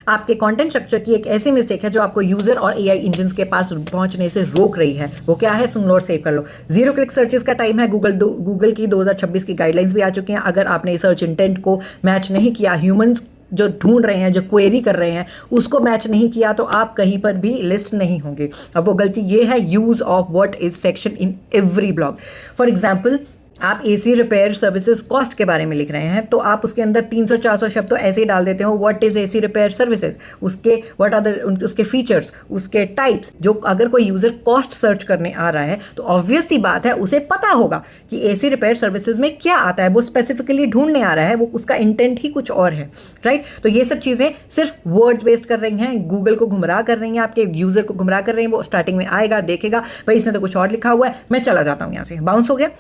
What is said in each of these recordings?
आपके content structure की एक ऐसी मिस्टेक है जो आपको यूजर और एआई इंजन्स के पास पहुंचने से रोक रही है। वो क्या है? सुन लो और सेव कर लो। जीरो क्लिक सर्चेस का टाइम है। गूगल की 2026 की गाइडलाइंस भी आ चुकी हैं। अगर आपने सर्च इंटेंट को मैच नहीं किया, ह्यूमंस जो ढूंढ रहे हैं, जो क्वेरी कर रहे हैं, उसको मैच नहीं किया, तो आप कहीं पर भी लिस्ट नहीं होंगे। अब वो गलती ये है, use of what is section in every blog. For example, आप एसी रिपेयर सर्विसेज कॉस्ट के बारे में लिख रहे हैं, तो आप उसके अंदर 300-400 शब्द तो ऐसे ही डाल देते हो। What is AC repair services, उसके व्हाट आर द उसके फीचर्स, उसके टाइप्स। जो अगर कोई यूजर कॉस्ट सर्च करने आ रहा है तो ऑब्वियस सी बात है उसे पता होगा कि एसी रिपेयर सर्विसेज में क्या आता है। वो स्पेसिफिकली ढूंढने आ रहा है, वो उसका इंटेंट ही कुछ और है, राइट। तो ये सब चीज़ें सिर्फ वर्ड्स वेस्ट कर रही हैं, गूगल को गुमराह कर रही हैं, आपके यूजर को गुमराह कर रही हैं। वो स्टार्टिंग में आएगा, देखेगा भाई इसने तो कुछ और लिखा हुआ है, मैं चला जाता हूँ, यहाँ से बाउंस हो गया।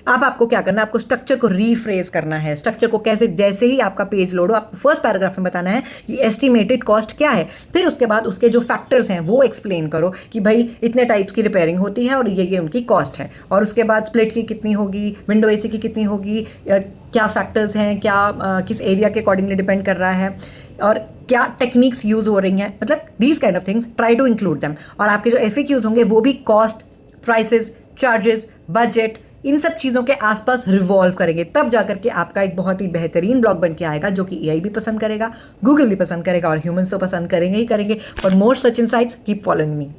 अब आपको क्या करना है? आपको स्ट्रक्चर को रीफ्रेज करना है। स्ट्रक्चर को कैसे? जैसे ही आपका पेज लोड हो, आप फर्स्ट पैराग्राफ में बताना है कि एस्टिमेटेड कॉस्ट क्या है। फिर उसके बाद उसके जो फैक्टर्स हैं वो एक्सप्लेन करो कि भाई इतने टाइप्स की रिपेयरिंग होती है और ये उनकी कॉस्ट है। और उसके बाद स्प्लिट की कितनी होगी, विंडो एसी की कितनी होगी, क्या फैक्टर्स हैं, क्या किस एरिया के अकॉर्डिंगली डिपेंड कर रहा है, और क्या टेक्निक्स यूज हो रही हैं। मतलब these kind of things try to include them. और आपके जो एफएक्यूज होंगे वो भी कॉस्ट, प्राइसेस, चार्जेस, बजट, इन सब चीज़ों के आसपास रिवॉल्व करेंगे। तब जाकर के आपका एक बहुत ही बेहतरीन ब्लॉग बन के आएगा, जो कि एआई भी पसंद करेगा, गूगल भी पसंद करेगा और ह्यूमंस तो पसंद करेंगे ही करेंगे। For more such insights keep following me.